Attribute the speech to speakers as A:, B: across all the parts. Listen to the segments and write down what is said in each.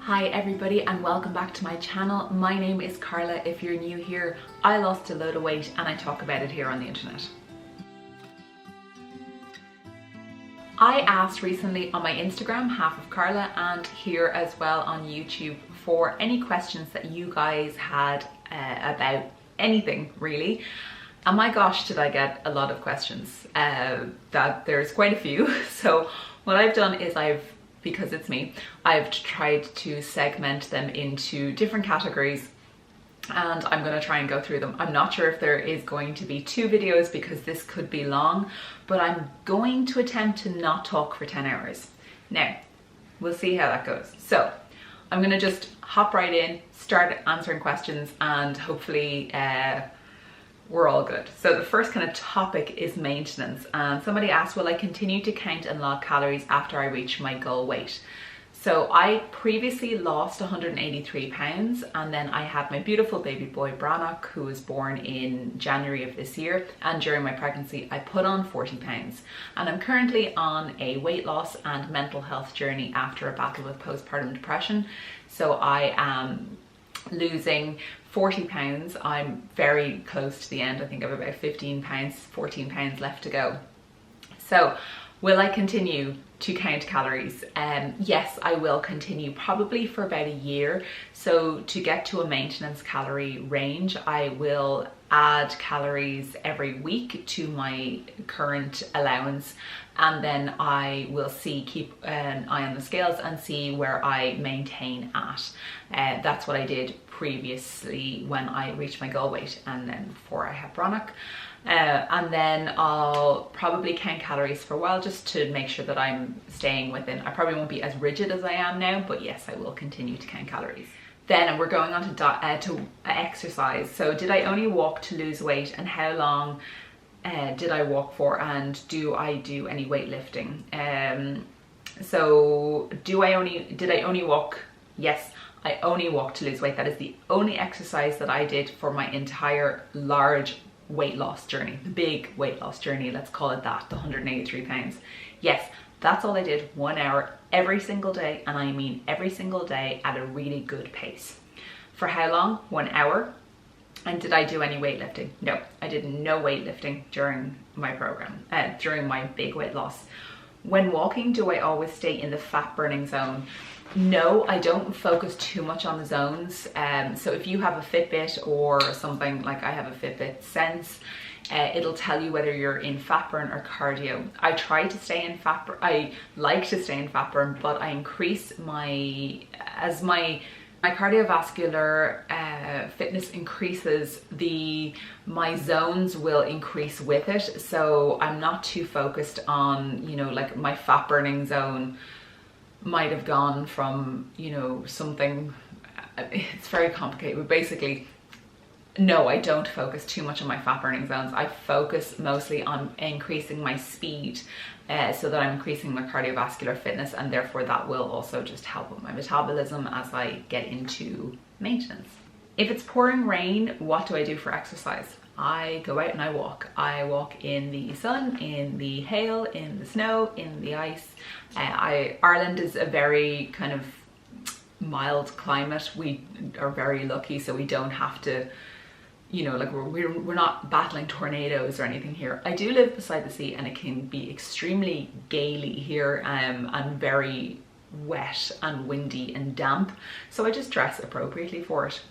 A: Hi everybody and welcome back to my channel. My name is Carla. If you're new here, I lost a load of weight and I talk about it here on the internet. I asked recently on my Instagram, HalfofCarla, and here as well on YouTube for any questions that you guys had about anything really. And my gosh, did I get a lot of questions. That there's quite a few. So what I've done is because it's me, I've tried to segment them into different categories and I'm going to try and go through them. I'm not sure if there is going to be 2 videos because this could be long, but I'm going to attempt to not talk for 10 hours. Now, we'll see how that goes. So I'm going to just hop right in, start answering questions, and hopefully we're all good. So the first kind of topic is maintenance, and somebody asked, will I continue to count and log calories after I reach my goal weight? So I previously lost 183 pounds, and then I had my beautiful baby boy Brannock, who was born in January of this year, and during my pregnancy I put on 40 pounds, and I'm currently on a weight loss and mental health journey after a battle with postpartum depression. So I am losing 40 pounds. I'm very close to the end. I think I have about 14 pounds left to go. So will I continue to count calories? Yes, I will continue probably for about a year. So to get to a maintenance calorie range, I will add calories every week to my current allowance, and then I will keep an eye on the scales and see where I maintain at. That's what I did previously when I reached my goal weight and then before I had Brannock. And then I'll probably count calories for a while just to make sure that I'm staying within. I probably won't be as rigid as I am now, but yes, I will continue to count calories. Then we're going on to exercise. So did I only walk to lose weight, and how long did I walk for, and do I do any weightlifting? So did I only walk? Yes, I only walked to lose weight. That is the only exercise that I did for my entire large weight loss journey, the big weight loss journey, let's call it that, the 183 pounds. Yes, that's all I did, 1 hour every single day, and I mean every single day at a really good pace. For how long? 1 hour. And did I do any weightlifting? No, I did no weightlifting during my program, during my big weight loss. When walking, do I always stay in the fat burning zone? No, I don't focus too much on the zones. So if you have a Fitbit or something, like I have a Fitbit Sense, it'll tell you whether you're in fat burn or cardio. I try to stay in fat burn. I like to stay in fat burn, but I increase as my cardiovascular fitness increases, my zones will increase with it. So I'm not too focused on, like my fat burning zone might have gone from, something, it's very complicated, but basically, no, I don't focus too much on my fat burning zones. I focus mostly on increasing my speed so that I'm increasing my cardiovascular fitness, and therefore that will also just help with my metabolism as I get into maintenance. If it's pouring rain, what do I do for exercise? I go out and I walk. I walk in the sun, in the hail, in the snow, in the ice. Ireland is a very kind of mild climate. We are very lucky, so we don't have to, like we're not battling tornadoes or anything here. I do live beside the sea, and it can be extremely gaily here and very wet and windy and damp. So I just dress appropriately for it.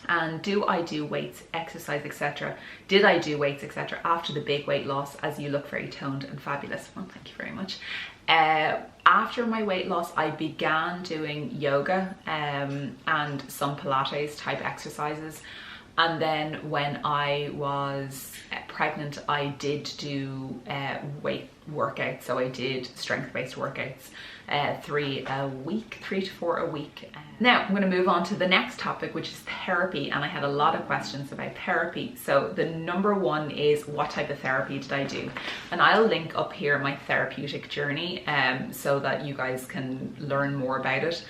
A: And do I do weights, exercise, etc.? Did I do weights, etc. after the big weight loss, as you look very toned and fabulous? Well, thank you very much. After my weight loss, I began doing yoga and some Pilates type exercises. And then when I was pregnant, I did do weight workouts. So I did strength-based workouts, 3 to 4 a week. Now I'm going to move on to the next topic, which is therapy. And I had a lot of questions about therapy. So the number one is, what type of therapy did I do? And I'll link up here my therapeutic journey so that you guys can learn more about it.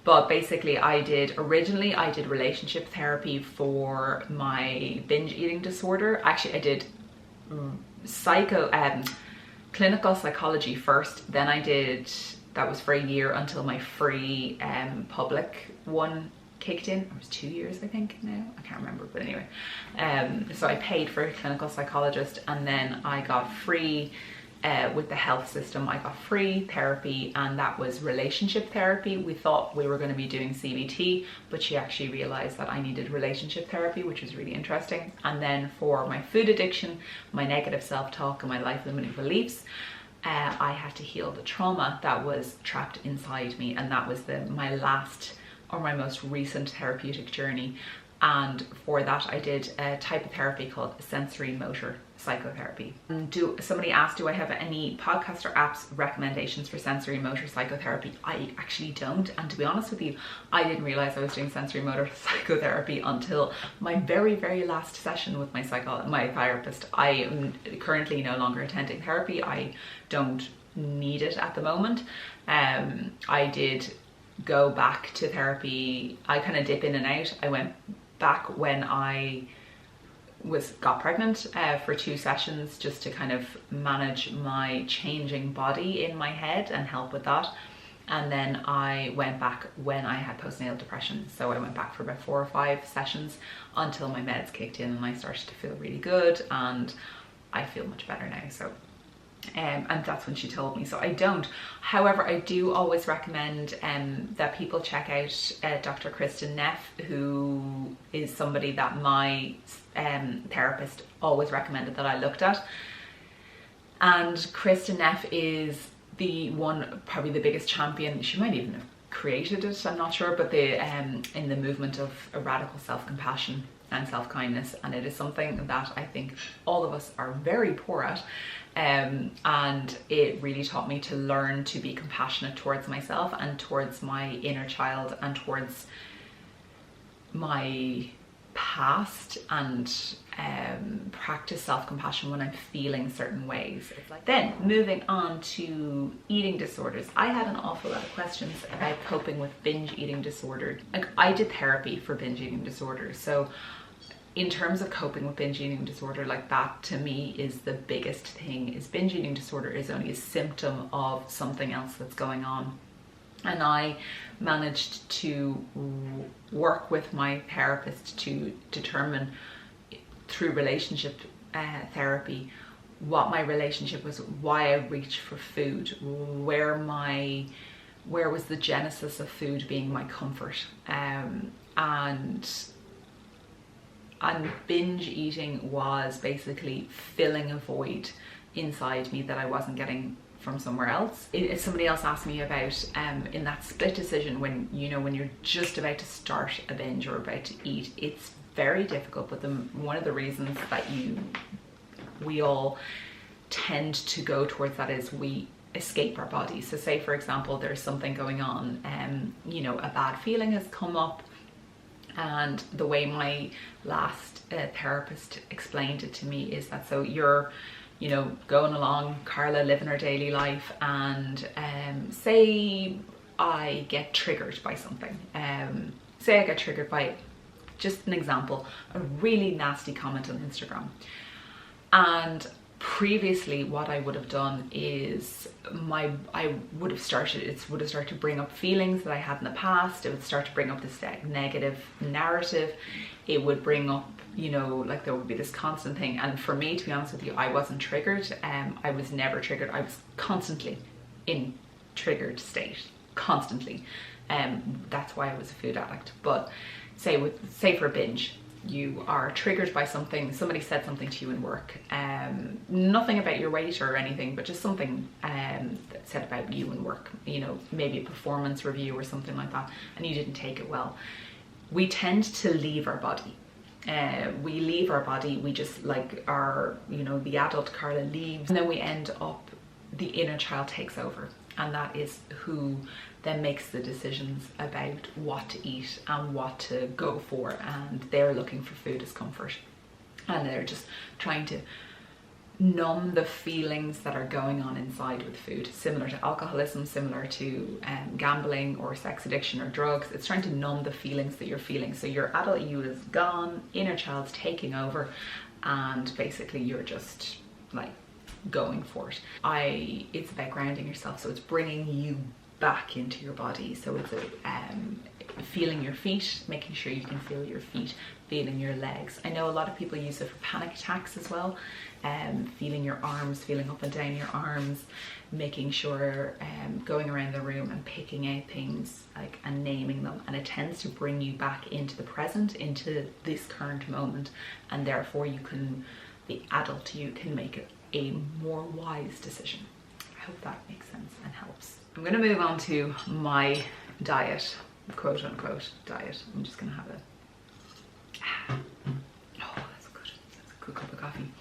A: But basically originally I did relationship therapy for my binge eating disorder. Actually, I did clinical psychology first, then I did that was for a year until my free public one kicked in. It was 2 years, I think now, I can't remember, but anyway. So I paid for a clinical psychologist, and then I got free with the health system, I got free therapy, and that was relationship therapy. We thought we were going to be doing CBT, but she actually realized that I needed relationship therapy, which was really interesting. And then for my food addiction, my negative self-talk and my life-limiting beliefs, I had to heal the trauma that was trapped inside me, and that was my last or my most recent therapeutic journey. And for that I did a type of therapy called sensory motor psychotherapy. Somebody asked, do I have any podcast or apps recommendations for sensory motor psychotherapy? I actually don't, and to be honest with you, I didn't realize I was doing sensory motor psychotherapy until my very last session with my therapist. I am currently no longer attending therapy. I don't need it at the moment. I did go back to therapy. I kind of dip in and out. I went back when I got pregnant for 2 sessions, just to kind of manage my changing body in my head and help with that. And then I went back when I had postnatal depression. So I went back for about 4 or 5 sessions until my meds kicked in and I started to feel really good, and I feel much better now. So and that's when she told me. So I don't. However, I do always recommend that people check out Dr. Kristen Neff, who is somebody that my therapist always recommended that I looked at. And Kristen Neff is probably the biggest champion. She might even have created it, I'm not sure, but in the movement of a radical self-compassion and self-kindness, and it is something that I think all of us are very poor at. And it really taught me to learn to be compassionate towards myself and towards my inner child and towards my past, and practice self-compassion when I'm feeling certain ways. Then moving on to eating disorders, I had an awful lot of questions about coping with binge eating disorder. Like, I did therapy for binge eating disorder, so in terms of coping with binge eating disorder, like, that to me is the biggest thing. Is binge eating disorder is only a symptom of something else that's going on. And I managed to work with my therapist to determine through relationship therapy what my relationship was, why I reached for food, where was the genesis of food being my comfort, and binge eating was basically filling a void inside me that I wasn't getting from somewhere else. Somebody else asked me about in that split decision, when you're just about to start a binge or about to eat, it's very difficult. But one of the reasons that we all tend to go towards that is we escape our body. So say, for example, there's something going on, a bad feeling has come up. And the way my last therapist explained it to me is that, so you're, going along, Carla, living her daily life, and say I get triggered by something. Say I get triggered by, just an example, a really nasty comment on Instagram. And previously what I would have done is it would have started to bring up feelings that I had in the past. It would start to bring up this negative narrative. It would bring up, like, there would be this constant thing. And for me, to be honest with you, I wasn't triggered. I was never triggered. I was constantly in triggered state, constantly. That's why I was a food addict. But say for a binge, you are triggered by something, somebody said something to you in work, nothing about your weight or anything, but just something that said about you in work, maybe a performance review or something like that, and you didn't take it well. We tend to leave our body. We leave our body, we just, like, the adult Carla leaves, and then we end up, the inner child takes over, and that is who then makes the decisions about what to eat and what to go for, and they're looking for food as comfort, and they're just trying to numb the feelings that are going on inside with food, similar to alcoholism, similar to gambling or sex addiction or drugs. It's trying to numb the feelings that you're feeling. So your adult you is gone, inner child's taking over, and basically you're just like going for it. It's about grounding yourself, so it's bringing you back into your body. So it's feeling your feet, making sure you can feel your feet, feeling your legs. I know a lot of people use it for panic attacks as well. Feeling your arms, feeling up and down your arms, making sure going around the room and picking out things like and naming them, and it tends to bring you back into the present, into this current moment, and therefore you can, the adult you can make a more wise decision. I hope that makes sense and helps. I'm going to move on to my diet, quote unquote diet. I'm just going to have oh, that's good. That's a good cup of coffee.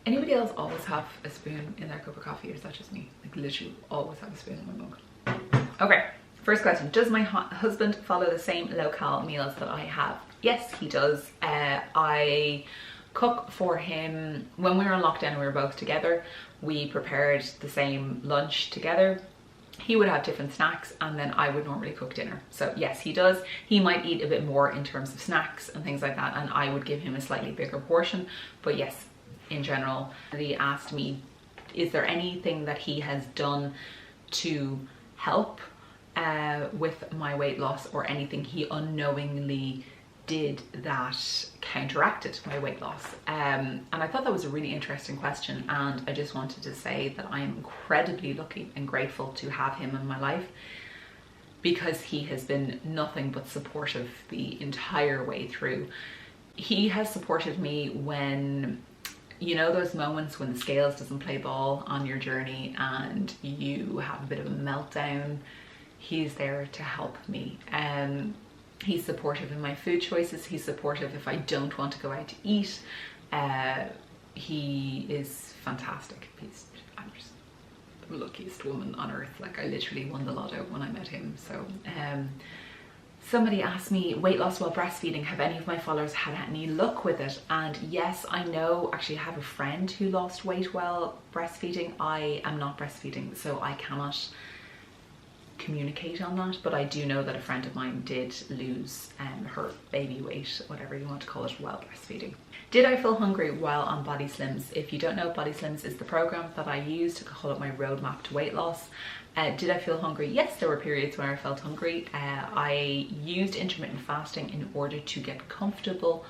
A: Anybody else always have a spoon in their cup of coffee, or is that just me? Like literally always have a spoon in my mug. Okay, first question. Does my husband follow the same locale meals that I have? Yes, he does. I cook for him. When we were in lockdown and we were both together, we prepared the same lunch together. He would have different snacks and then I would normally cook dinner. So yes, he does. He might eat a bit more in terms of snacks and things like that, and I would give him a slightly bigger portion. But yes, in general, he asked me, is there anything that he has done to help with my weight loss, or anything he unknowingly did that counteracted my weight loss? And I thought that was a really interesting question, and I just wanted to say that I am incredibly lucky and grateful to have him in my life, because he has been nothing but supportive the entire way through. He has supported me when, you know, those moments when the scales doesn't play ball on your journey and you have a bit of a meltdown. He's there to help me. He's supportive in my food choices. He's supportive if I don't want to go out to eat. He is fantastic. I'm just the luckiest woman on earth. Like, I literally won the lotto when I met him. So somebody asked me, weight loss while breastfeeding, have any of my followers had any luck with it? And yes, I know, actually I have a friend who lost weight while breastfeeding. I am not breastfeeding, so I cannot communicate on that, but I do know that a friend of mine did lose her baby weight, whatever you want to call it, while breastfeeding. Did I feel hungry while on Body Slims? If you don't know, Body Slims is the program that I use to call it my roadmap to weight loss. Did I feel hungry? Yes, there were periods where I felt hungry. I used intermittent fasting in order to get comfortable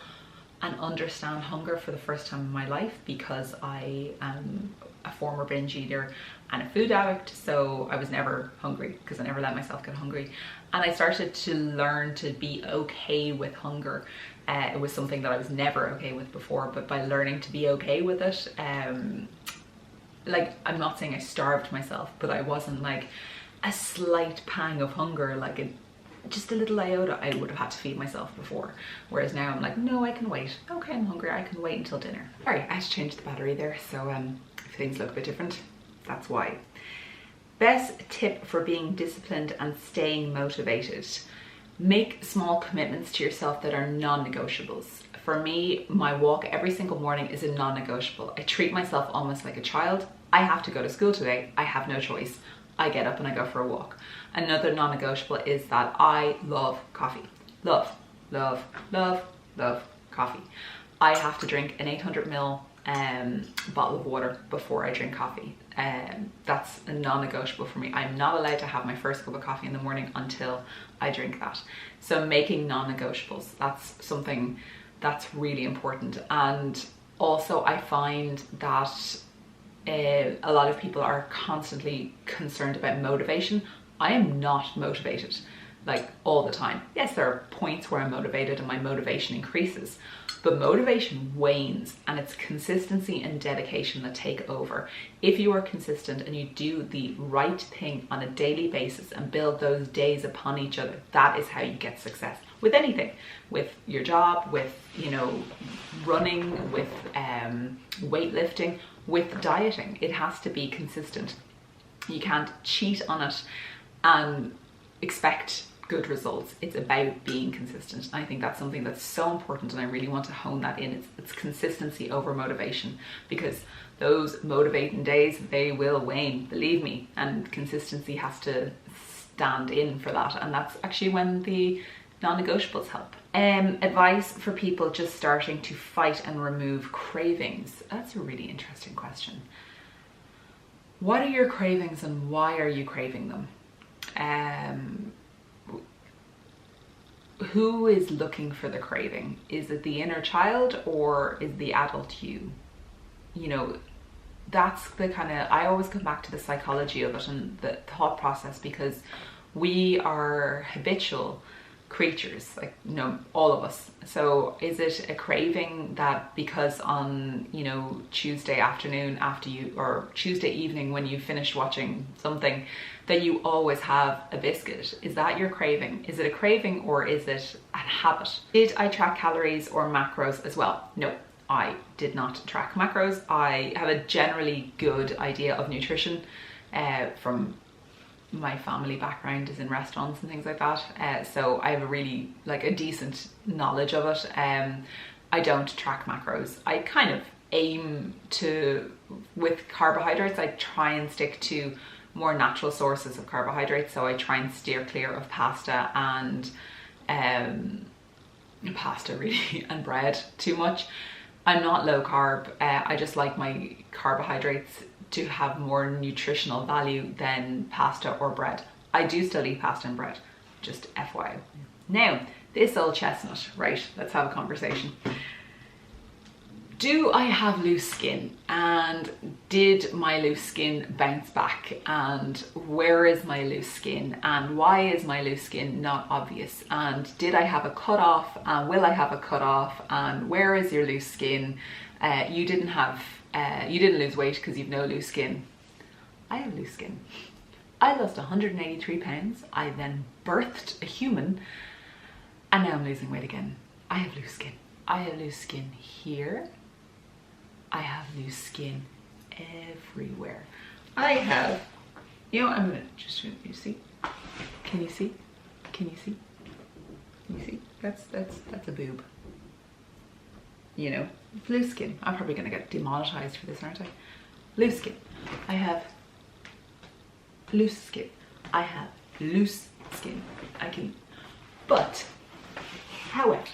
A: and understand hunger for the first time in my life, because I am a former binge eater and a food addict, so I was never hungry because I never let myself get hungry. And I started to learn to be okay with hunger. It was something that I was never okay with before, but by learning to be okay with it, like, I'm not saying I starved myself, but I wasn't like a slight pang of hunger, like just a little iota I would have had to feed myself before. Whereas now I'm like, no, I can wait. Okay, I'm hungry, I can wait until dinner. All right, I had to change the battery there, so if things look a bit different, that's why. Best tip for being disciplined and staying motivated. Make small commitments to yourself that are non-negotiables. For me, my walk every single morning is a non-negotiable. I treat myself almost like a child. I have to go to school today. I have no choice. I get up and I go for a walk. Another non-negotiable is that I love coffee. Love, love, love, love coffee. I have to drink an 800ml bottle of water before I drink coffee. That's a non-negotiable for me. I'm not allowed to have my first cup of coffee in the morning until I drink that. So making non-negotiables, that's something that's really important. And also I find that a lot of people are constantly concerned about motivation. I am not motivated like all the time. Yes, there are points where I'm motivated and my motivation increases, but motivation wanes, and it's consistency and dedication that take over. If you are consistent and you do the right thing on a daily basis and build those days upon each other, that is how you get success with anything, with your job, with, you know, running, with weightlifting, with dieting. It has to be consistent. You can't cheat on it and expect good results. It's about being consistent. I think that's something that's so important, and I really want to hone that in. It's consistency over motivation, because those motivating days, they will wane, believe me, and consistency has to stand in for that, and that's actually when the non-negotiables help. Advice for people just starting to fight and remove cravings. That's a really interesting question. What are your cravings and why are you craving them? Who is looking for the craving? Is it the inner child or is the adult you? You know, that's the kind of, I always come back to the psychology of it and the thought process, because we are habitual creatures, like, you know, all of us. So is it a craving that because on, you know, Tuesday afternoon after you, or Tuesday evening when you finished watching something, that you always have a biscuit? Is that your craving? Is it a craving or is it a habit? Did I track calories or macros as well? No, I did not track macros. I have a generally good idea of nutrition from my family background is in restaurants and things like that, so I have a really, like, a decent knowledge of it. I don't track macros. I kind of aim to, with carbohydrates, I try and stick to more natural sources of carbohydrates, so I try and steer clear of pasta and pasta really and bread too much. I'm not low carb. I just like my carbohydrates to have more nutritional value than pasta or bread. I do still eat pasta and bread, just FYI. Now, this old chestnut, right? Let's have a conversation. Do I have loose skin? And did my loose skin bounce back? And where is my loose skin? And why is my loose skin not obvious? And did I have a cut off? And will I have a cut off? And where is your loose skin? You didn't lose weight because you've no loose skin. I have loose skin. I lost 183 pounds. I then birthed a human and now I'm losing weight again. I have loose skin. I have loose skin here. I have loose skin everywhere. I have, you know, I'm gonna just, you see? Can you see? Can you see? Can you see? That's a boob. You know, loose skin. I'm probably gonna get demonetized for this, aren't I? Loose skin. I have loose skin. I have loose skin. I can, but, however,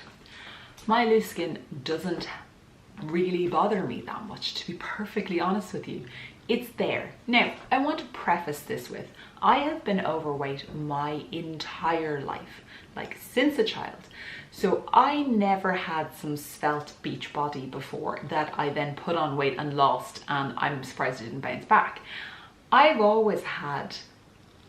A: my loose skin doesn't really bother me that much, to be perfectly honest with you. It's there. Now, I want to preface this with, I have been overweight my entire life, like since a child. So I never had some svelte beach body before that I then put on weight and lost, and I'm surprised it didn't bounce back. I've always had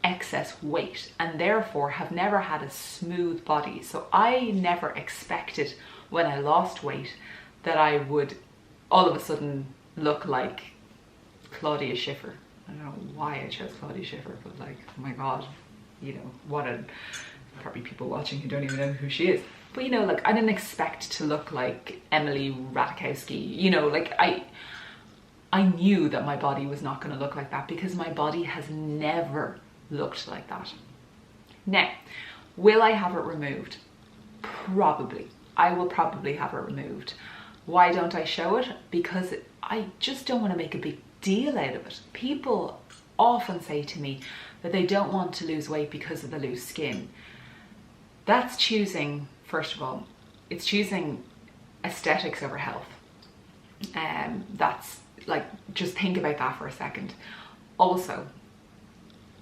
A: excess weight and therefore have never had a smooth body. So I never expected when I lost weight that I would all of a sudden look like Claudia Schiffer. I don't know why I chose Claudia Schiffer, but like, oh my God, you know, what a, probably people watching who don't even know who she is. But you know, like, I didn't expect to look like Emily Ratajkowski, you know, like I knew that my body was not gonna look like that because my body has never looked like that. Now, will I have it removed? Probably. I will probably have it removed. Why don't I show it? Because I just don't want to make a big deal out of it. People often say to me that they don't want to lose weight because of the loose skin. That's choosing, first of all, it's choosing aesthetics over health. That's like, just think about that for a second. Also,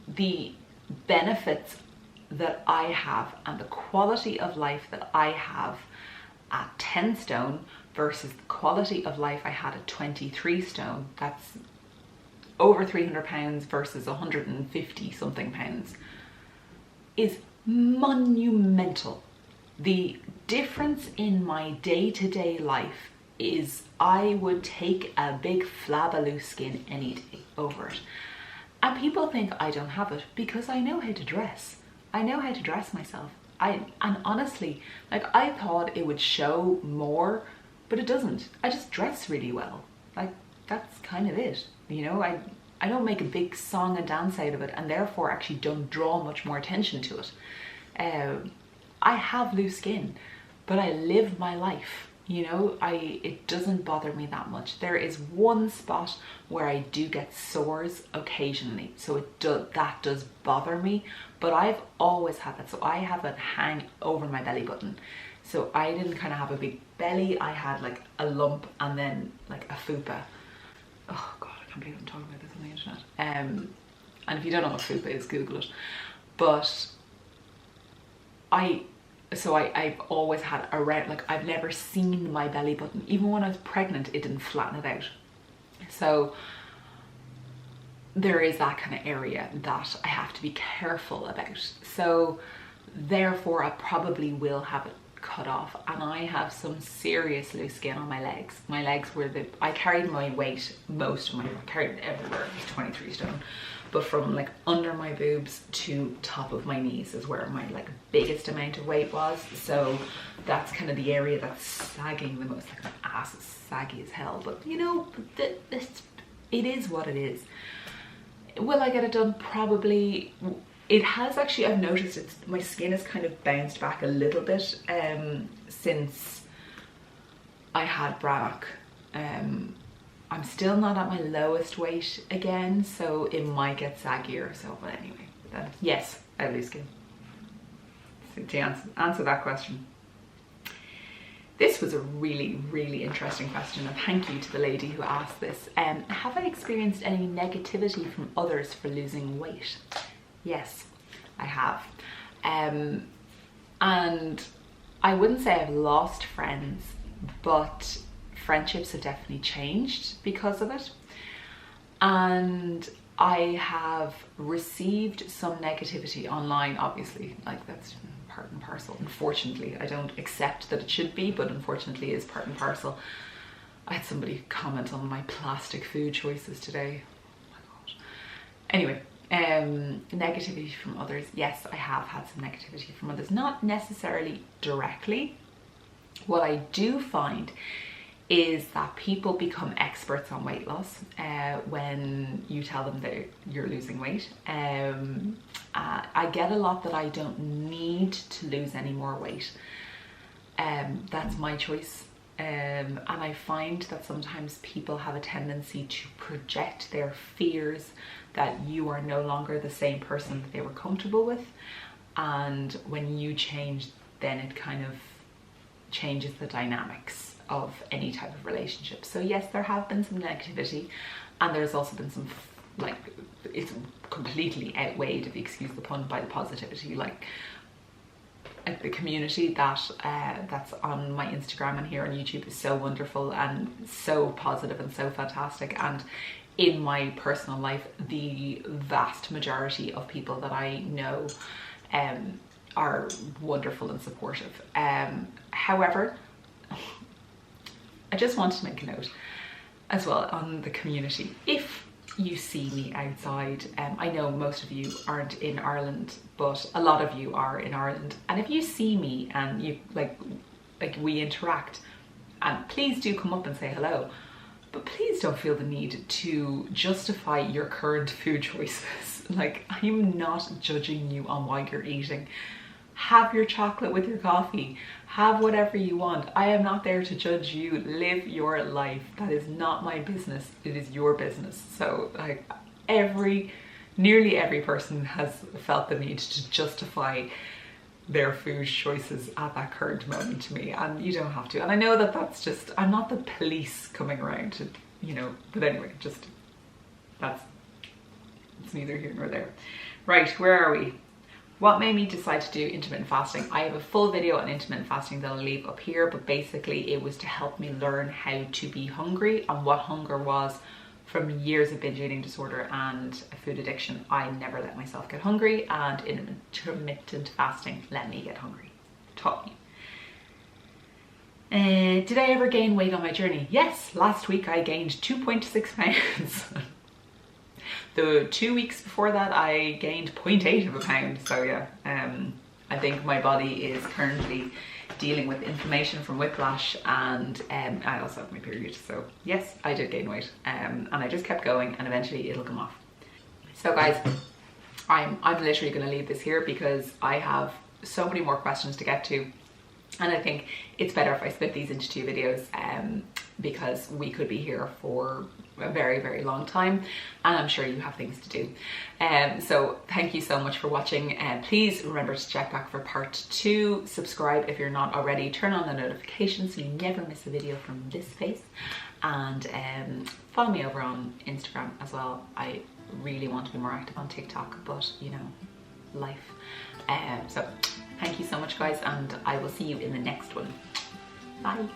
A: the benefits that I have and the quality of life that I have at 10 stone versus the quality of life I had at 23 stone, that's over 300 pounds versus 150 something pounds, is monumental. The difference in my day-to-day life is I would take a big flab of loose skin any day over it. And people think I don't have it because I know how to dress. I know how to dress myself. And honestly, like, I thought it would show more, but it doesn't. I just dress really well. Like, that's kind of it. You know, I don't make a big song and dance out of it, and therefore actually don't draw much more attention to it. I have loose skin, but I live my life. You know, it doesn't bother me that much. There is one spot where I do get sores occasionally, so that does bother me, but I've always had that. So I have a hang over my belly button. So I didn't kind of have a big belly. I had like a lump and then like a fupa. Oh God, I can't believe I'm talking about this on the internet. And if you don't know what fupa is, Google it. But I've always had a round, like I've never seen my belly button. Even when I was pregnant, it didn't flatten it out. So there is that kind of area that I have to be careful about. So therefore I probably will have it cut off, and I have some serious loose skin on my legs. My legs were I carried my weight, I carried it everywhere. I was 23 stone, but from like under my boobs to top of my knees is where my like biggest amount of weight was. So that's kind of the area that's sagging the most. Like my ass is saggy as hell, but you know, it is what it is. Will I get it done? Probably. It has actually, I've noticed my skin has kind of bounced back a little bit since I had Brannock. I'm still not at my lowest weight again, so it might get saggier. So, but anyway, then yes, I lose skin. So to answer that question. This was a really, really interesting question, and thank you to the lady who asked this. Have I experienced any negativity from others for losing weight? Yes, I have. And I wouldn't say I've lost friends, but friendships have definitely changed because of it. And I have received some negativity online, obviously, like that's part and parcel. Unfortunately, I don't accept that it should be, but unfortunately it is part and parcel. I had somebody comment on my plastic food choices today. Oh my God. Anyway. Negativity from others. Yes, I have had some negativity from others, not necessarily directly. What I do find is that people become experts on weight loss when you tell them that you're losing weight. I get a lot that I don't need to lose any more weight. That's my choice. And I find that sometimes people have a tendency to project their fears that you are no longer the same person that they were comfortable with, and when you change, then it kind of changes the dynamics of any type of relationship. So yes, there have been some negativity, and there's also been some, like, it's completely outweighed, if you excuse the pun, by the positivity. Like the community that's on my Instagram and here on YouTube is so wonderful and so positive and so fantastic. And in my personal life, the vast majority of people that I know are wonderful and supportive. However, I just want to make a note as well on the community. If you see me outside, I know most of you aren't in Ireland, but a lot of you are in Ireland, and if you see me and you like we interact, and please do come up and say hello, but please don't feel the need to justify your current food choices. Like, I'm not judging you on what you're eating. Have your chocolate with your coffee, have whatever you want. I am not there to judge you. Live your life. That is not my business. It is your business. So like nearly every person has felt the need to justify their food choices at that current moment to me, and you don't have to. And I know that that's just, I'm not the police coming around to, you know, but anyway, just it's neither here nor there. Right, where are we? What made me decide to do intermittent fasting? I have a full video on intermittent fasting that I'll leave up here, but basically it was to help me learn how to be hungry and what hunger was. From years of binge eating disorder and food addiction, I never let myself get hungry, and intermittent fasting let me get hungry. Taught me. Did I ever gain weight on my journey? Yes, last week I gained 2.6 pounds. The 2 weeks before that I gained 0.8 of a pound. So yeah, I think my body is currently dealing with inflammation from whiplash, and I also have my period. So yes, I did gain weight, and I just kept going, and eventually it'll come off. So guys, I'm literally going to leave this here because I have so many more questions to get to, and I think it's better if I split these into 2 videos, because we could be here for a very, very long time, and I'm sure you have things to do. So thank you so much for watching. Please remember to check back for part 2. Subscribe if you're not already. Turn on the notifications so you never miss a video from this face. and follow me over on Instagram as well. I really want to be more active on TikTok, but you know, life. So thank you so much guys, and I will see you in the next one. Bye.